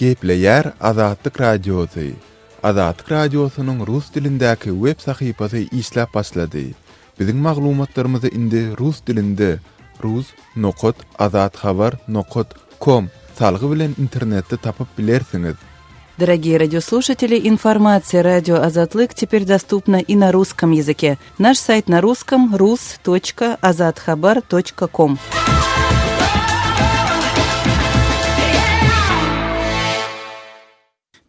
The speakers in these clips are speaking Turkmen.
Gepleýär Azatlyk Radiosu. Azatlyk Radiosunyň rus dilindäki web sahypasy işläp başlady. Biziň maglumatlarymyzy indi rus dilinde rus.azatxabar.com salgy bilen internetde tapyp bilersiňiz. Дорогие радиослушатели, информация «Радио Азатлык» теперь доступна и на русском языке. Наш сайт на русском – rus.azatxabar.com.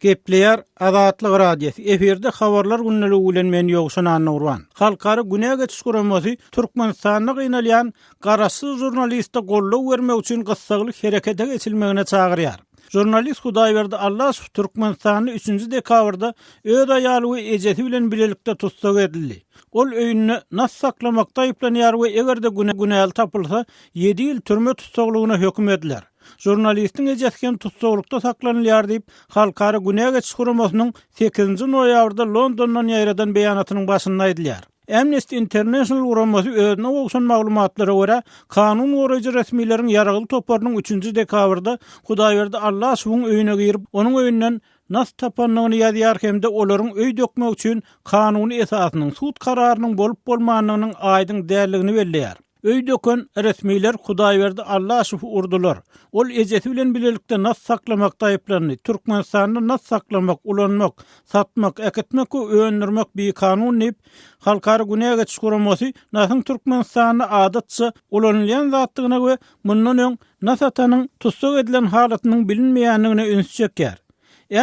Gepleýär Azatlyk Radiosu. Eferde habarlar günnäli bilen men ýogşan Nurwan. Halkary güne geçiş guramasy Türkmenistanyň gynalýan garaşsyz jurnalistde gollaw bermek üçin gyssalyk herekete geçilmegine çagyrýar. Jurnalist Hudaýberdi Allasow Türkmenistanyň 3-nji dekabrda öz aýaly we ejeti bilen bilelikde tutsak edildi. Ol öýünni nas saklamakda aýplanýar we egerde günäli tapylsa 7 ýyl türme tutsaklygyna hökm ediler. Jurnalistiň ejetken tutsaklykda saklanýar diýip Halkary Güne geçiş guramasynyň 8-nji noýabrda Londondan ýaýradan beýanatynyň başynda aýdylýar. Amnesty International guramasy özüne ogşan maglumatlara görä kanun goraýjy resmiýetiň ýaragyl toplarynyň 3-nji dekabrda Hudaýberdi Allasowyň öýüne girip onuň öýünden nas tapanlygyny ýazýar hemde olaryň öý dökmek üçin kanuny esasynyň sud kararynyň bolup bolmanynyň aýdyň däldigini belleýär. Öý döken resmiýetler Hudaýberdi Allasowy urdular. Ol ejeti bilen bilelikde nas saklamakda aýplandy. Türkmenistanda nas saklamak, ulanmak, satmak, eketmek we öňürmek bir kanun diýip Halkary Güne geçiş guramasy nasyň Türkmenistanyň adatça ulanylýan zatlygyna we mundan öň nas atanyň tutsak edilen halatynyň bilinmeýänligine üns çekýär.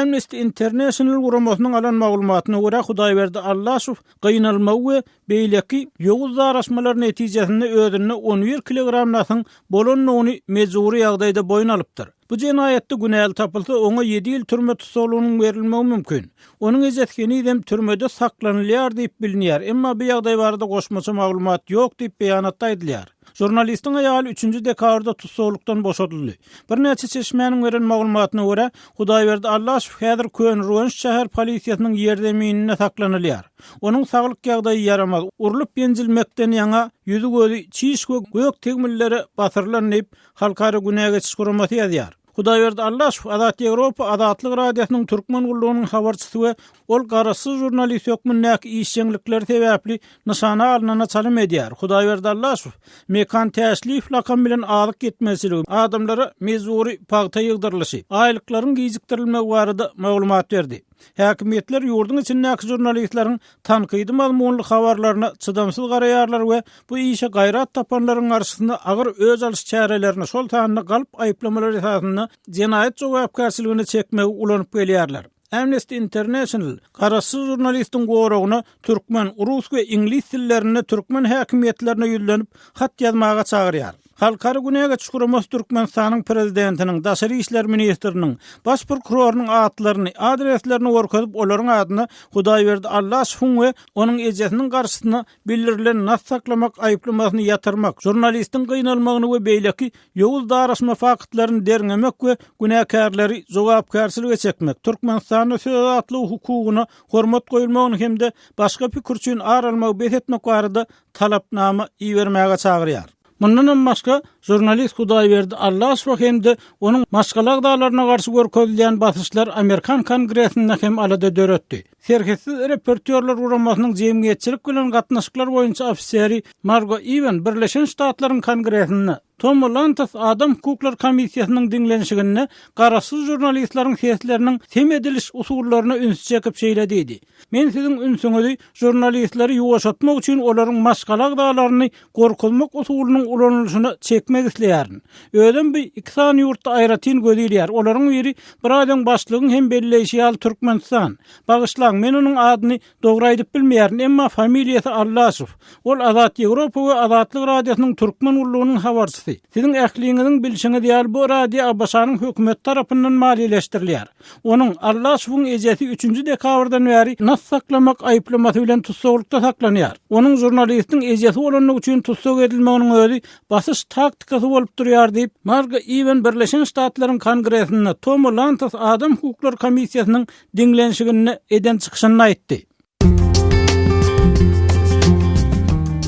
Amnesty International guramasynyň alan maglumatyna görä Hudaýberdi Allasow gynalma we beýleki ýowuz zaraşmalar netijesinde özüne 11 kilogram nasyň bolanyny mejburi ýagdaýda boyun alypdyr. Bu jenaýetde günäli tapylsa oňa 7 ýyl türme tutsaklygynyň berilmegi mümkin. Onuň ejetkeni dem türmede saklanýar diýip bilinýär, emma bu ýagdaý barada goşmaça maglumat ýok diýip beýanatda aýdylýar. Jurnalistiň aýaly 3-nji dekabrda tutsaklykdan boşadyldy. Bir näçe çeşmeniň beren maglumatyna görä Hudaýberdi Allasow häzir Könrüwens şäher polisiýasynyň ýerdeminine saklanýar. Onuň saglyk ýagdaýy ýaramaz. Urulup ýenjilmekden ýaňa ýüzü gözi çiş we gök tegmilleri basyrylan diýip Halkary Güne geçiş guramasy ýazýar. Hudaýberdi Allasow Azat Ýewropa Azatlyk Radiosynyň türkmen gullugynyň habarçysy we ol garaşsyz jurnalist hökmündäki işçilikler sebäpli nyşana alynana çalym edýär. Hudaýberdi Allasow mekan täşlif lakam bilen alyk gitmesiligi, adamlara mejburi pagta ýygdyrylyşy, aýlyklaryň gijikdirilmegi barada maglumat berdi. Häkimetler ýurdun içindäki jurnalistleriň tankydy mazmunly habarlaryna çydamsyz garaýarlar we bu işe gaýrat tapanlaryň garşysynda agyr öz alyş çärelerini şol taýyny galyp aýplamalar esasynda jenaýet jogapkärçiligine çekmegi ulanyp gelýärler. Amnesty International garaşsyz jurnalistiň goragyna türkmen, rus we ingliz tillerinde türkmen häkimetlerine ýüzlenip hat ýazmaga çagyrýar. Halkary Güne geçiş guramasy Türkmenistanyň prezidentiniň, daşary işler ministriniň, baş prokurorunyň atlaryny, adreslerini gorkadyp olaryň adyna Hudaýberdi Allasow we onuň ejetiniň garşysyna bildirilen nas saklamak aýplamasyny ýatyrmak, jurnalistiň gynalmagyny we beýleki ýowuz daraşma faktlaryny derňemek we günäkärleri jogapkärçilige çekmek, Türkmenistanyň söz atlyk hukugyna hormat goýulmagyny hemde başga pikir üçin aralmagy besetmek barada talapnama iýermäge çagyrýar. Mundan başga jurnalist Hudaýberdi Allasow hemde onuň maşgalak dağlaryna garşy görkezilýän basyşlar Amerikan Kongresinde hem alada döretdi. Serketsiz reportyorlar guramasynyň jemgyýetçilik bilen gatnaşyklar boýunça ofiseri Margo Even Birleşen Ştatlaryň Kongresinde Tom Lantas Adam Hukuklar Komissiýasynyň dinlenşigine garaşsyz jurnalistlaryň sesleriniň tem ediliş usullaryna üns çekip şeýledi. Men siziň ünsüňizi jurnalistleri ýuwaşatmak üçin olaryň maşgalak dağlaryny gorkulmak usulynyň ulanylşyna çekmek isleýärin. Ödüm bir iki san ýurtda aýratyn gözýär. Olaryň biri bir adam başlygyň hem belleşi al Türkmenistan. Bagyşlaň, men onuň adyny dogry aýdyp bilmeýärin, emma familiýasy Allasow. Ol Azat Ýewropa we Azatlyk Radiosynyň türkmen gullugynyň habarçysy. Siziň ähliňiziň bilişiňi diýär bu radio Abaşanyň hökümet tarapyndan maliýeleşdirilýär. Onuň Allasowyň ejeti 3-nji dekabrdan bäri nas saklamak aýplamasy bilen tutsaklykda saklanýar. Onuň jurnalistiň ejeti bolanyny üçin tutsak edilmeginiň özi basyş taktikasy bolup durýar diýip Margo Even Birleşen Ştatlaryň Kongresinde Tom Lantas Adam Hukuklar Komissiýasynyň dinlenşigine eden çykyşyny aýtdy.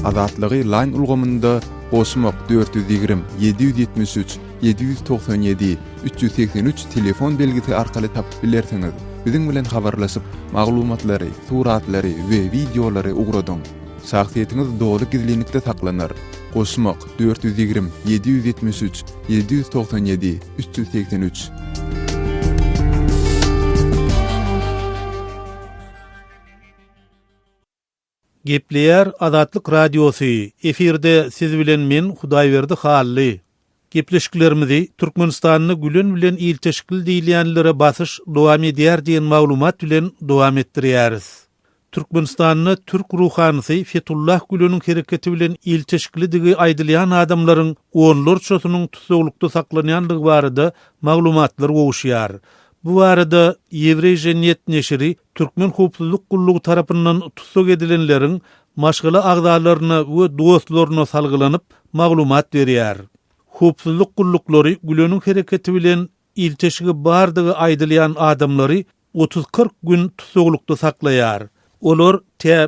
Azatlygy line ulgamynda Osmak 420 773 797 383 telefon belgisi arkaly tapyp bilersiňiz. Biziň bilen habarlaşyp maglumatlary, suratlary we videolary ugradyň. Şahsiýetiniz doly gizlilikde saklanır. Goşmak 420 773 797 383. Gepleýär Azatlyk Radiosu. Efirde siz bilen men Hudaýberdi Hally. Gepleşiklerimizi Türkmenistanyny gülen bilen ilteşkil diýilýänlere basyş dowam edýär diýen maglumat bilen dowam etdirýäris. Türkmenistanyny Türk ruhanysy Fethullah Güleniň hereketi bilen ilteşkilidigi aýdylýan adamlaryň onlar çosunyň tutsaglykda saklanýanlygy barada maglumatlar gowuşýar. Bu barada Ýewreýje Net neşri Türkmen howpsuzlyk gullugy tarapyndan tutsag edilenleriň maşgala agdalaryna we dostlaryna salgylanyp maglumat berýär. Howpsuzlyk gulluklary Güleniň hereketi bilen ilteşigi bardygy aýdylýan adamlary 30-40 gün tutsaglykda saklaýar. Olar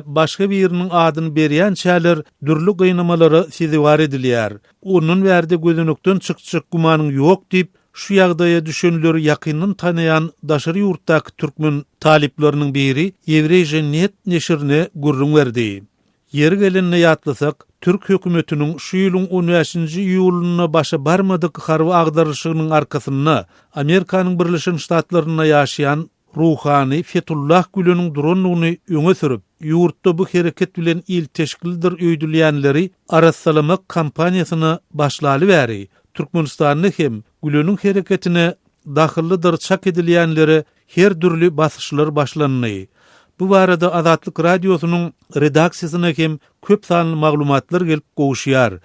başga biriniň adyny berýän çäler dürli gynamalara siziwar edilýär. Onuň bärde gözünükden çyk gumanyň ýok diýip şu ýagdaýa düşenleri ýakynyn tanıyan daşary ýurtdaky türkmen talipleriniň biri Ýewreýje Net neşrine gurrun berdi. Ýeri gelenine ýatlasak, Türk hökümetiniň şu ýylyň 15-nji ýulyna başa barmadyk harby agdaryşynyň arkasynda Amerikanyň Birleşen Ştatlaryna ýaşaýan ruhani Fethullah Güleniň duranlygyny öňe sürüp, ýurtda bu hereket bilen ilteşkildir öýdülýänleri arassalamak kampaniýasyny başlaly bäri. Türkmenistanyň hem Güleniň hereketine dahillidir çak edilýänleri her dürli basyşlar başlandy. Bu barada Azatlyk Radiosunyň redaksiýasyna hem köp sanly maglumatlar gelip gowuşýar.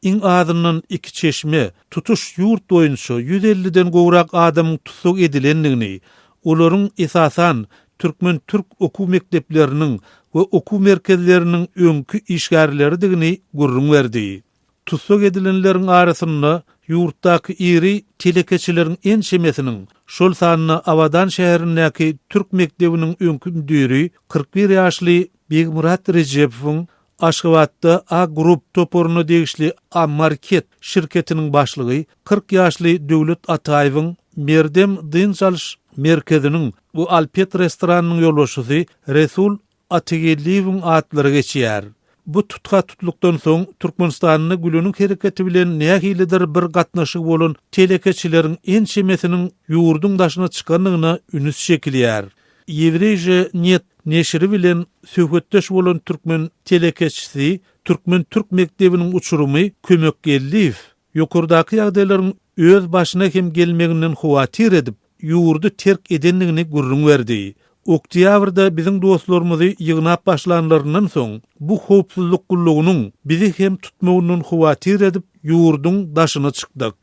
İň azyndan 2 çeşme tutuş ýurt boýunça 150-den gowrak adamyň tutsag edilendigini, olaryň esasan Türkmen Türk okuw mekdepleriniň we okuw merkezleriniň öňkü işgärleridigini gurrun berdi. Tutsag edilenleriň arasynda ýurtdaky iri telekeçileriň en şemesiniň şol sanyna Awadan şäherindäki Türk mektebiniň öňkü müdiri 41 ýaşly Begmurat Rejepowyň Aşgabatda A Grup toporuny degişli A Market şirketiniň başlygy 40 ýaşly Döwlet Ataýewiň Merdem dyn çalyş merkeziniň bu Alpet restoranynyň ýolbaşçysy Resul Ategeliýewiň atlary geçýär. Bu tutga tutlukdan soň Türkmenistanyny Güleniň hereketi bilen nähilidir bir gatnaşyk bolan telekeçileriň en şemesiniň ýurduň daşyna çykanlygyna ünüs şekilýär. Ýewreýje Net neşri bilen söhbetdeş bolan türkmen telekeçisi Türkmen Türk mektebiniň uçurumy kömekgelliýif. Ýokurdaky ýagdaýlaryň öz başyna hem gelmeginden howatir edip ýurdu terk edenligini gurrun berdi. Oktýabrda biziň dostlarymyzy ýygnap başlanlaryndan soň bu howpsuzlyk gullugynyň bizi hem tutmagynyň howatir edip ýurduň daşyna çykdyk.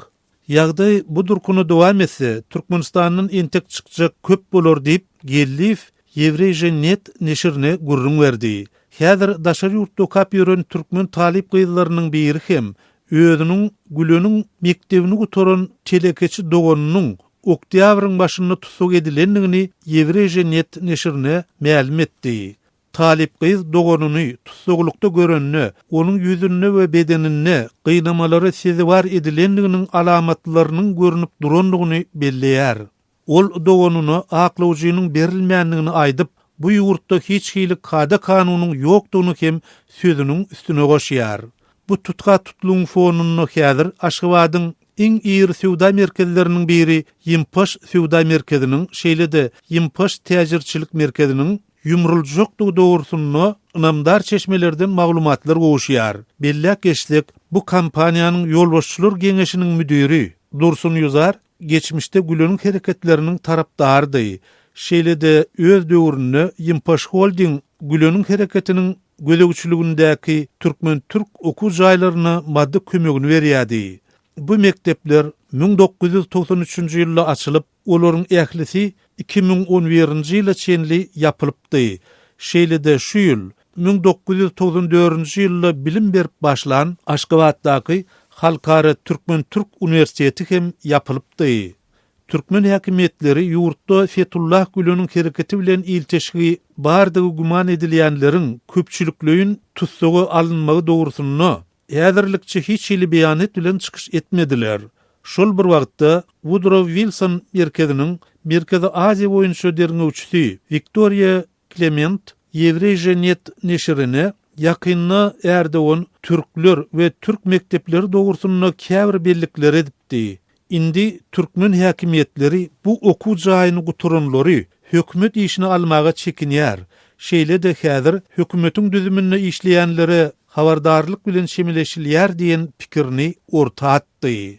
Ýagdaý bu durkuny dowam etse Türkmenistanyň entek çykjak köp bolar diýip Gelliýew Ýewreýje Net neşrine gurrun berdi. Häzir daşary ýurtda kap ýören türkmen talip gyzlarynyň biri hem özüniň Güleniň mektebini gutoran telekeçi doganynyň Oktýabryň başynda tutsag edilendigini Ýewreýje Net neşrine ma'lum etdi. Talip gyz doganyny tutsaglykda görenini, onuň ýüzüne we bedenine gynamalary seziwar edilendiginiň alamatlarynyň görünüp duranlygyny belleýär. Ol doganyny aklawjynyň berilmänligini aýdyp, bu ýurtda hiç hili kada kanunyň ýokdugyny hem sözüniň üstüne goşýar. Bu tutga tutluň fonuny häzir Aşgabatyň iň iri sewda merkezleriniň biri Ýympaş sewda merkeziniň, şeýle-de Ýympaş täjirçilik merkeziniň ýumruljokdugy dogrusyny ynamdar çeşmelerden maglumatlar gowuşýar. Bellek geçdik, bu kampaniýanyň ýolbaşçylar geňeşiniň müdiri Dursun Ýuzar geçmişde Güleniň hereketleriniň tarapdardy. Şeýle-de öz döwründe Ýympaş Holding Güleniň hereketiniň gödegçiligindäki Türkmen Türk okuw jaýlaryna maddi kömegini berýärdi. Bu mektepler 1993-nji ýylda açylyp, olaryň ählisi 2011-nji ýyla çenli ýapylypdy. Şeýle-de şu ýyl 1994-nji ýylda bilim berip başlan Aşgabatdaky Halkara Türkmen Türk Universiteti hem ýapylypdy. Türkmen häkimetleri ýurtda Fethullah Güleniň hereketi bilen ilteşigi bardygy guman edilýänleriň köpçülikliğin tutsagy alınmagy dogrusyny häzirlikçe hiç hili beýanet bilen çykyş etmediler. Şol bir wagtda Woodrow Wilson merkeziniň Merkezi Aziýa boýunça derňewçisi Victoria Clement Еврейжеnet neşrine yakynna Erdoğan Türkler ve Türk mektepleri doğrusunda käbir bellikler edipdi. Indi Türkmen häkimetleri bu okuw jaýyny guturanlary hökümet işini almaga çekinýär. Şeýle de häzir hökümetiň düzüminde işleýänlere habardarlyk bilen şemileşilýär diýen pikirini orta atdy.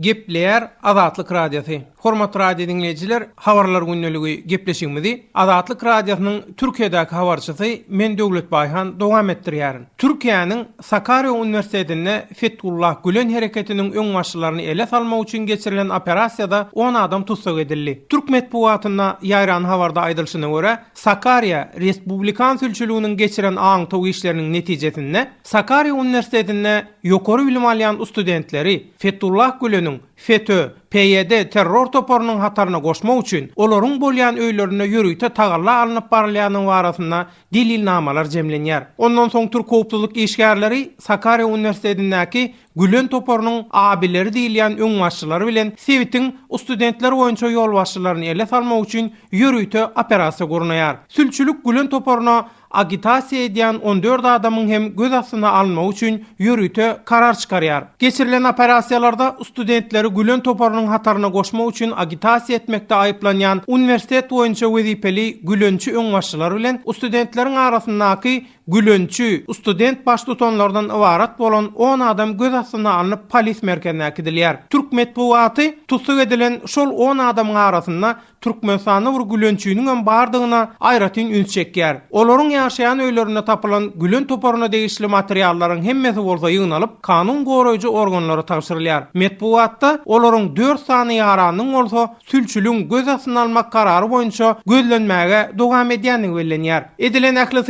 Gepler Azatlyk Radiosu. Hormat radio dinleyijiler, habarlar günneligi gepleşigimizi Azatlyk Radiosynyň Türkiýedäki habarçysy men Döwlet Baýhan dowam etdirýär. Türkiýanyň Sakarya Uniwersitetinde Fethullah Gülen hereketiniň öň başçylaryny ele salmak üçin geçirilen operasiýada 10 adam tutsak edildi. Türk medpuatyna ýaýran habarda aýdylyşyna görä, Sakarya Respublikan sülçülüğiniň geçiren aňtaw işleriniň netijesinde Sakarya Uniwersitetinde ýokary bilim alýan studentleri Fethullah Gülen'iň FETÖ, PYD terror toporunyň hataryna goşmak üçin olaryň bolýan öýlerine ýürüýte tagalla alınıp barylýanyň barasyna delilnamalar jemlenýär. Ondan soň Türk howpsuzlyk işgärleri Sakarya Uniwersitetindäki Gülen toporunyň abileri diýilýän öň başçylary bilen Sewitiň studentler boýunça ýol başçylaryny ele salmak üçin ýürüýte operasiýa gurnaýar. Sülçülük Gülen toporuny agitasiýa edýän 14 adamyň hem göz astyna almak üçin ýürüýte karar çykarýar. Geçirilen operasiýalarda studentleri Gülen toporunyň hataryna goşmak üçin agitasiýa etmekde aýyplanýan uniwersitet boýunça wezipeli Gülençi öň başçylary bilen studentleriň arasyndaky Gülençi student baş tutanlardan ibarat bolan 10 adam göz astyna alınıp polis merkezine gidilýär. Türk medpuaty tutsak edilen şol 10 adamyň arasynda Türkmenistanyň bir Gülençiniň hem bardygyna aýratyn üns çekýär. Olaryň ýaşaýan öýlerine tapylan Gülen toporuna degişli materiallaryň hemmesi bolsa ýygnalyp kanun goraýjy organlara tapşyrylýar. Medpuatda olaryň 4 sany ýaranyň bolsa sülçülüň göz astyna almak karary boýunça gözlenmäge dowam edýänligi bellenýär. Edilen ähli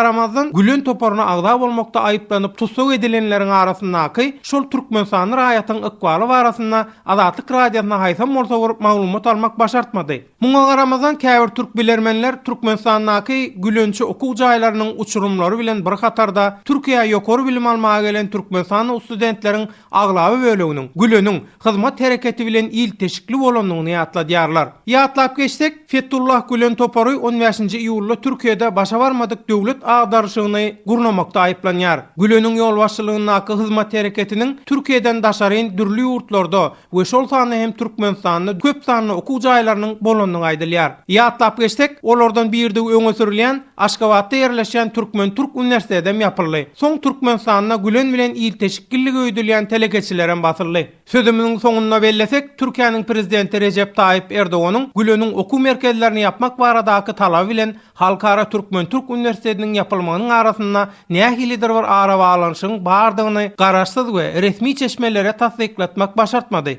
garamazdan Gülen toporuna agda bolmakda aýyplanyp tutsak edilenleriň arasyndaky şol Türkmenistany raýatynyň ykbaly barasynda Azatlyk radiosyna haýsam bolsa bir maglumat almak başartmady. Muňa garamazdan käbir türk bilermenler Türkmenistandaky Gülençi okuw jaýlarynyň uçurumlary bilen bir hatarda Türkiýe ýokary bilim almaga gelen Türkmenistan studentleriň aglaby bölегiniň Güleniň hyzmat hereketi bilen il teşikli bolanyny ýatladýarlar. Ýatlap geçsek, Fethullah Gülen topory 15-nji iýulda Türkiýede başa barmadyk döwlet agdarşygyny gurnamakda aýyplanýar. Güleniň ýol başçylygyndaky hyzmat hereketiniň Türkiýeden daşaryn dürli ýurtlarda we şol sany hem Türkmenistanyň köp sanly okuw jaýlarynyň bolanyny aýdylýar. Ýatlap geçsek, olardan birde öňe sürilýän Aşgabatda ýerleşen Türk Üniversitetinde ýapyldy. Soň Türkmenistanyna Gülen bilen il teşikilligi öýdülýän telekeçilere basyldy. Sözümüň soňuna bellesek, Türkiýanyň prezidenti Recep Tayyip Erdoğanyň Güleniň okuw merkezlerini ýapmak baradaky talaby bilen Halkara Türk Üniversitetiniň ýapylmagynyň arasynda nähilidir bir ara baglanyşyň bardygyny garaşsyz we resmi çeşmelere tasdiklatmak başartmady.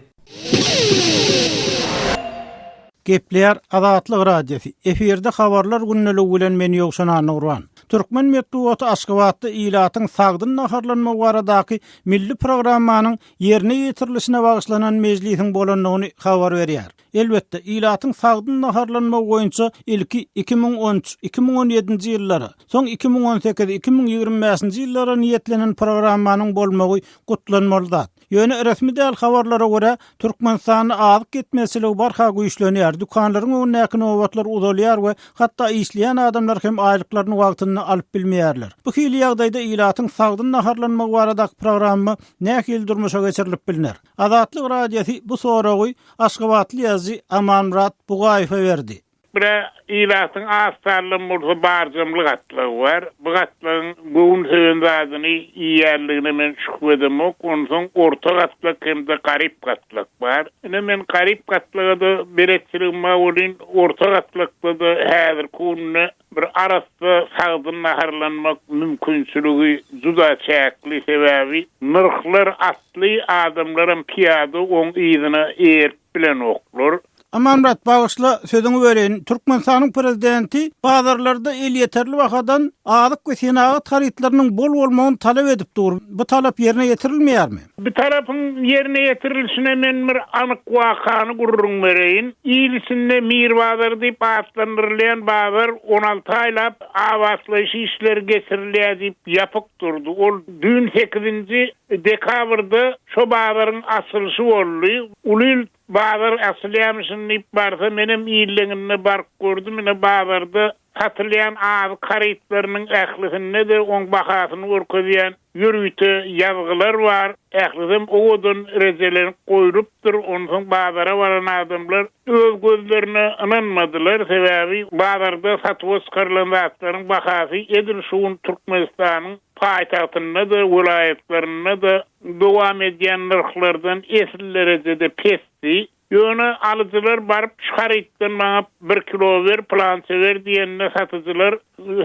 Gepler Azatlyk Radiosu. Eferde habarlar günneligi bilen men Ýogşan Nurwan. Türkmen medeniýeti Aşgabatda ilatyň sagdyn naharlanma baradaky milli programmanyň ýerine ýetirilişine bagyşlanan mejlisiň bolanyny habar berýär. Elbetde ilatyň sagdyn naharlanma boýunça ilki 2013-2017-nji ýyllary, soň 2018-2025-nji ýyllara niýetlenen programmanyň bolmagy gutlanmaly. Ýöne resmi däl habarlara görä Türkmenistany azyk etmeseligi barha güýçlenýär. Dukanlaryň önündäki nowatlar uzalýar we hatda işleýän adamlar hem aýlyklaryny wagtyny alyp bilmeýärler. Bu hili ýagdaýda ilatyň sagdyn naharlanma baradaky programmy nähili durmuşa geçirilip bilinär. Azatlyk radiosu bu soragy Aşgabatly ýazy Amanrat Bugaýew berdi. Bura ilatyň asarly bolsa barjymlyk atlygy bar. Bu atlygyň goň söýendiňi ýerligine men şüphedim. Onsoň orta atlyk hem de garyp atlyk bar. Ine men garyp atlygy beretçiligime bolyn orta atlykda da häzir kunna bir arasda sagdyn naharlanmak mümkinçiligi juda çäkli sebäbi nyrklar atly adamlaryň piýada oň ýyzyna erip bilen oklar. Amanrat bağışla sözünü verin. Türkmenistanyň prezidenti bazarlarda el yeterli wagtdan azyk we senagat haritlarynyň bol bolmagyny talap edip dur. Bu talap ýerine ýetirilmeýärmi? Bu talapyň ýerine ýetirilişine men bir anyk wakany gurrun bereýin. İlsinde Mirbazar diýip atlandyrylýan bazar 16 aýlap awaslyş işler geçirilýär diýip ýapyk durdy. Ol dün 8-nji dekabrda şu bağların asılışı boldy. Ulul bağlar asılyamışyny ip barsa menem ýyllygyny bark gördüm. Mene bağlarda hatırlayan ağzı karayitlerinin ählisinde de on bakasyny görkezýän ýürüýte ýazgylar var. Ählisim oğudun rezelerini koyurupdur. Ondan bazara varan adamlar öz gözlerine inanmadılar. Sebebi bazarda satıp çıkarılan zatlaryň bakasy Edil şuun Türkmenistan'ın paytahtynda da vilayetlerinde de dowam edýän narhlardan esil derecede pesdi. Ýöne alyjylar baryp şarytdan maňa 1 kilo ber, plança ber diýende satyjylar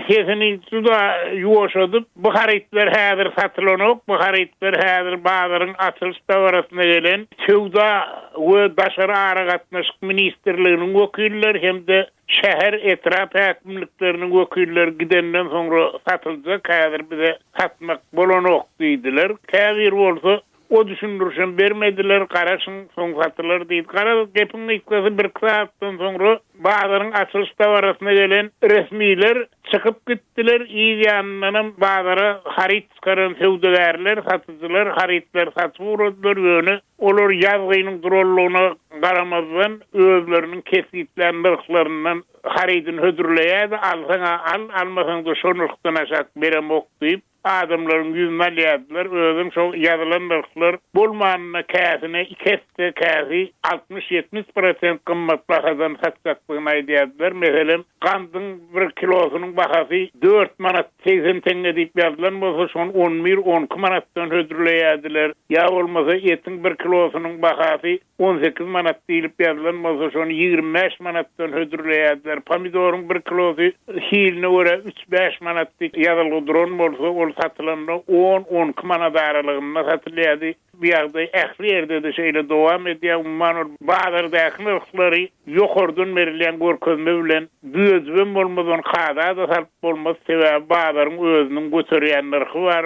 hesini juda ýuwaşadyp bu harytlar häzir satylanok, bu harytlar häzir bazaryň açylyş dowrasyna gelen Sowda we Daşary ara gatnaşyk ministrliginiň wekilleri hemde şäher etrap häkimlikleriniň wekilleri gidenden soňra satyljak, häzir bize satmak bolanok diýdiler. Käbir bolsa o düşündürüşen bermediler, karaşın son satılar deyip. Kara gepin iklası bir saattan sonra bazıların açılış davarasına gelen resmiler çıkıp gittiler. İyi yanlarının bazıları harit çıkaran sevdilerler, satıcılar, haritler satıp uğradılar yönü. Olur yazgıyının durulluğuna karamazdan özlerinin kesitlerin ırklarından haridin hödürleyedi. Alsana almasan da şonurktan aşak berem ok deyip adamların yüzüne ýadylar, özüm şo ýazylan narhlar bolmanyna käsine 2 käsi 60-70% kymmat bahadan satjaklygyny aýdýardylar. Meselem gandyň 1 kilosynyň bahasy 4 manat 80 tenge diýip ýazylan bolsa şonu 11-12 manatdan hödürleýärdiler. Ýa bolmasa etiň 1 kilosynyň bahasy 18 manat diýilip ýazylan bolsa şonu 25 manatdan hödürleýärdiler. Pomidoryň 1 kilosy hiline görä 3-5 manat diýip ýazyldyran bolsa satılanda 10-12 manat aralygynda satylýardy. Bu ýagda ähli ýerde de şeýle dowam edýär. Manor bazarda ähli ýokardan berilen görkezme bilen düzgün bolmadan kada da sarp bolmaz. Sebäbi bazaryň özüniň göterýän narhy bar.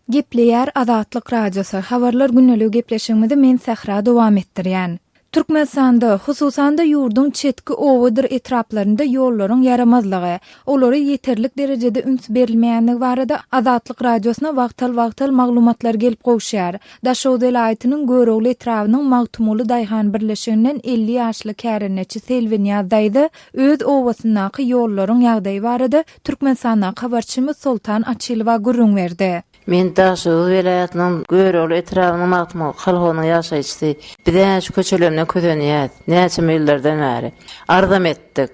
Gepleýär Azatlyk radiosu. Habarlar günnelik gepleşigimizi men Sahra dowam etdirýän. Türkmenistanda, hususan da ýurdun çetki owadyr etraplarynda ýollaryň yaramazlygy, olary ýeterlik derejede üns berilmeýänligi barada Azatlyk radiosyna wagtal maglumatlar gelip gowşýar. Daşow delaýatynyň görogly etrawynyň magtumuly daýhan birleşiginden 50 ýaşly kärenneçi Selwin ýazdaýdy. Öz owasyndaky ýollaryň ýagdaýy barada Türkmenistanda habarçymyz Sultan Açylowa gurrun berdi. Men Daşow welaýatynyň görogly etrawynyň magtumuly halkynyň ýaşaýçysy. Bize şu köçelerine közeniyat. Näçe millerden bäri ardam etdik.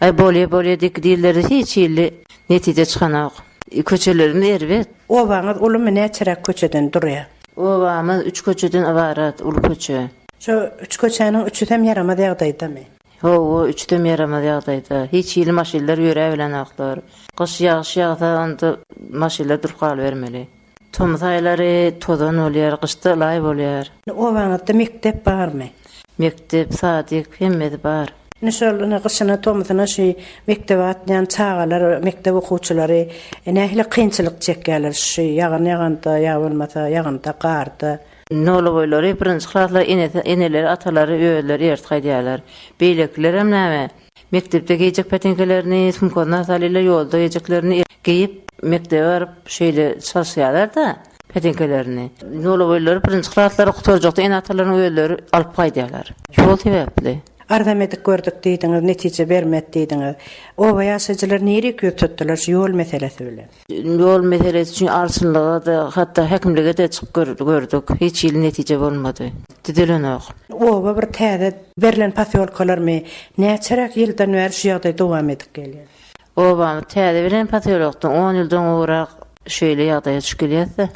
Bolýa dik diýilleri hiç ýyly netije çykanok. Köçelerini erbet. Owaňyz ulum näçerek köçeden durýar. Owamyz 3 köçeden ibarat, ul köçe. Şu 3 köçäniň 3-ü hem yaramaz ýagdaýdamy? Ho, 3-de yaramaz ýagdaýda. Hiç ýyly maşinler ýöre bilenoklar. Gyş ýagşy onda maşinler durup galy bermeli. Tomsaýlary tozan bolýar, gyşda laý bolýar. Owaňyzda mektep barmy? Mektep, sadyk hemmedi bar. Näşe gyşyna tomsyna şu mektebe atýan çağalar, mektep okuwçylary nähili kynçylyk çekýärler şu ýaganda, ýa bolmasa ýaganda garda. Nolu boýlary birinji klaslar eneleri, atalary, öýleri ýertgaýdýarlar. Beýlekler hem näme? Mektepde geýjek petenkelerini, sumkana salylar, ýolda geýjeklerini geýip mektebe barıp şeýle çalışýarlar da petenkelerini. Nolu boýlary birinji klaslar okutarjakda en atalaryň öýleri alyp gaýdýarlar. Şol sebäpli. Ardam edip gördük diýdiňiz, netije bermedi diýdiňiz. Owa ýaşaýjylar näme köpetdiler şu ýol meselesi bilen? Ýol meselesi üçin arşynlyga da hatda häkimlige de çykyp gördük. Hiç ýyly netije bolmady. Didilenok. Owa bir täze berilen pasyolkalarmy näçerek ýyldan bäri şu ýagdaý dowam edip gelýär. Owa täze berilen pasyolokdan 10 ýyldan urak şeýle ýagdaýa çykyp gelýär.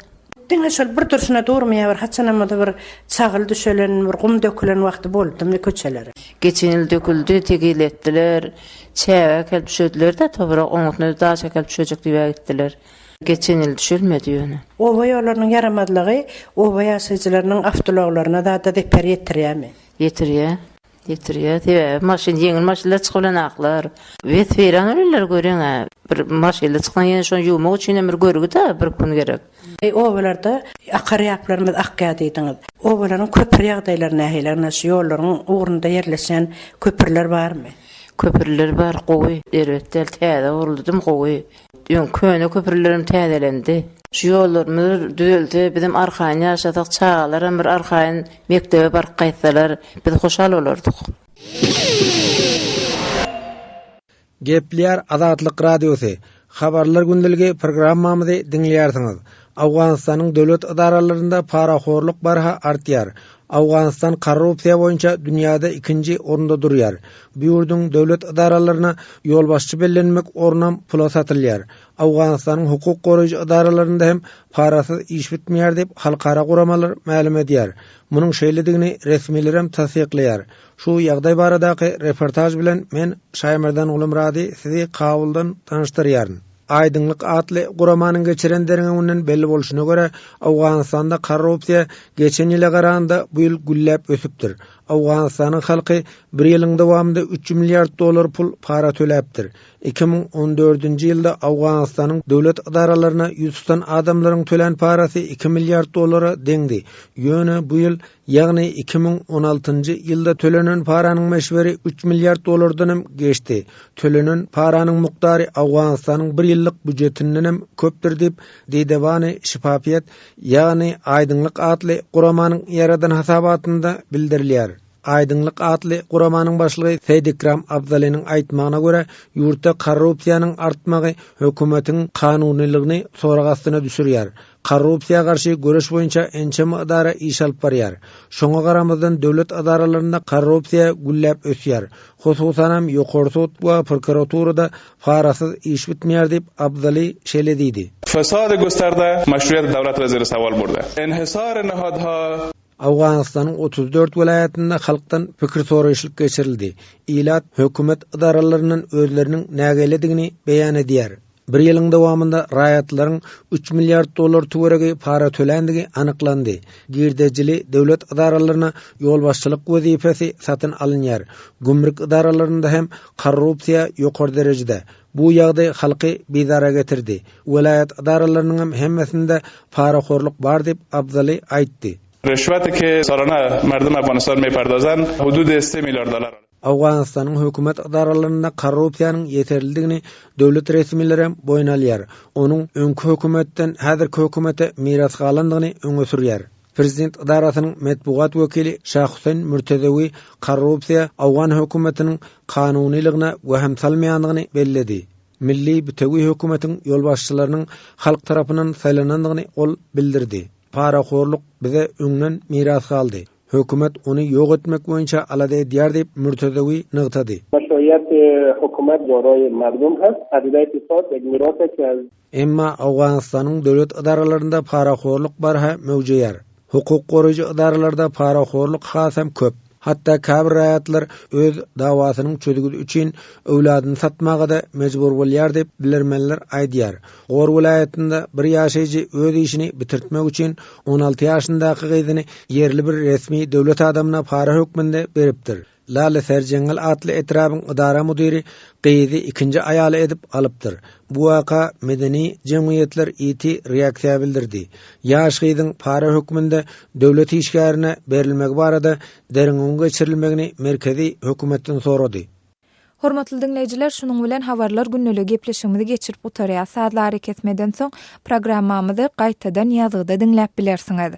Diňe şol bir durşuna durmaýar, haçanamada bir çagyl düşelen, bir gum dökülen wagty boldy köçelere. Geçen ýyl döküldi, tegil etdiler. Çäwe kelip düşediler de toprak oňutna daha kelip düşejek diýip etdiler. Geçen ýyl düşülmedi ýöne. Owa ýollarynyň yaramazlygy owa ýaşaýjylarynyň awtologlaryna da deper ýetirýärmi? Ýetirýär. Maşin ýeňil maşinler çykyp bilenaklar. Wet beran öleler göreň. Bir maşinler çykdan ýene şonu ýumak üçin bir görügi da bir gün gerek. Owalarda akaryaplarymyz akka diýdiňiz. Owalaryň köpür ýagdaýlaryna näheler, näşe ýollaryň ugrunda ýerleşen köpürler barmy? köpürler bar gowy, erbetler täze uruldum gowy. Ýön köne köpürlerim täzelendi. Şu ýollarymyz düzeldi, bizim arkaýyn ýaşadyk çağalaram bir arkaýyn mektebe bar gaýtsalar, biz hoşal bolardyk. Gepler Azatlyk Radiosu. Habarlar gündəligi programmamyzy dinleýärsiňiz. Awganystanyň döwlet idaralarynda paraxorluk barha artýar. Awganystan korrupsiýa boýunça dünýäde 2-nji orunda durýar. Bu ýurduň döwlet idaralaryna ýolbaşçy bellenmek ornam pula satylýar. Awganystanyň hukuk goraýjy idaralarynda hem parasyz iş bitmeýär diýip halkara guramalar ma'lum edýär. Munyň şeýledigini resmiýlerim tasdikleýär. Şu ýagdaý baradaky reportaj bilen men Şaýmerdan Ulumrady sizi kabuldan tanıştyrýaryn. Aydınlyk atly guramanyň geçirenleriňden belli bolşuna görä, Awganystanda korrupsiýa geçen ýyla garaganda bu ýyl güllep ösüpdir. Awganystanyň halky bir ýylyň dowamında 3 milliard dolar pul para töläpdir. 2014-nji ýylda Awganystanyň döwlet idaralaryna 100 tutan adamlaryň tölen parasy 2 milliard dolara deňdi. Ýöne bu ýyl, ýagny 2016-njy ýylda tölenen paranyň meşberi 3 milliard dolardan hem geçdi. Tölenen paranyň mukdary Awganystanyň bir ýyllyk budjetinden hem köpdir diýip Diýdebany şifafiýet, ýagny aydynlyk atly guramanyň ýaradan hasabatynda bildirilýär. Aydınlyk atly guramanyň başlygy Seydikram Abdalanyň aýtmagyna görä, ýurtda korrupsiýanyň artmagy hökümetiň kanunylygyny soragyna düşürýär. Korrupsiýa garşy göreş boýunça ençe miqdara iş alyp barýar. Şoňa garamazdan döwlet idaralarynda korrupsiýa güllep ösýär. Hususan hem ýokary sud we prokuraturada parasyz iş bitmeýär diýip Abdali şeýlediydi. Fesad gösterde meşruiyet devlet veziri savol burda. Enhisar nehadha Awganystanyň 34 welaýatynda halkdan pikir soraýşyk geçirildi. Ilat hökümet idaralarynyň özleriniň nägeýledigini beýan edýär. Bir ýylyň dowamında raýatlaryň 3 milliard dolar töweregi para tölendigi anyklandy. Girdejili döwlet idaralaryna ýolbaşçylyk wezifesi satyn alynýar. Gümrük idaralarynda hem korrupsiýa ýokary derejede. Bu ýagdaý halky bizara getirdi. Welaýat idaralarynyň hem hemmesinde paraxorluk bar diýip Abdali aýtdy. Rüşveti ki sarana merdum Afganistan meýpardazan hudud 3 milyar dolar. Awganystanyň hökümet idaralarynda korrupsiýanyň ýeterliligini döwlet resmiýleri boýun alýar. Onuň öňkü hökümetden häzirki hökümete miras galandygyny öňe sürýär. Prezident idarasynyň medpugat wekili Şahhusayn Murtazawi korrupsiýa Awgan hökümetiniň kanunylygyna wehim salmaýandygyny belledi. Milli Bütewi hökümetiň ýolbaşçylarynyň halk tarapyndan saýlanandygyny ol bildirdi. Paraxorluk bize öňden miras galdy. Hökümet onu ýok etmek boýunça alady diýär diýip Murtazawi nygtady. Meşruiyet hökümet doroy merdum hast, adiliyet istat miras ki Emma Awganystanyň döwlet idaralarynda paraxorluk barha mewjudýar. Hukuk goraýjy idaralarda paraxorluk hasam köp. Hatta käbir raýatlar öz dawasynyň çözügi üçin öwladyny satmaga da mejbur bolýar diýip bilermenler aýdýar. Gor welaýatynda bir ýaşaýjy öz işini bitirtmek üçin 16 ýaşyndaky gyzyny yerli bir resmi döwlet adamyna para hökmünde beripdir. Lale Serjengal atly etrabyň idara müdiri gyzy ikinji aýaly edip alypdyr. Bu waka medeni jemgyýetler iti reaksiýa bildirdi. Ýaş gyzyň para hökmünde döwlet işgärine berilmek barada deriňe geçirilmegini merkezi hökümetden sorady. Hormatly dinleýijiler, şunuň bilen habarlar günnälik gepleşigimizi geçirip utarýar. Saatlary kesmeden soň programmamyzy gaýtadan ýazgyda dinläp bilersiňiz.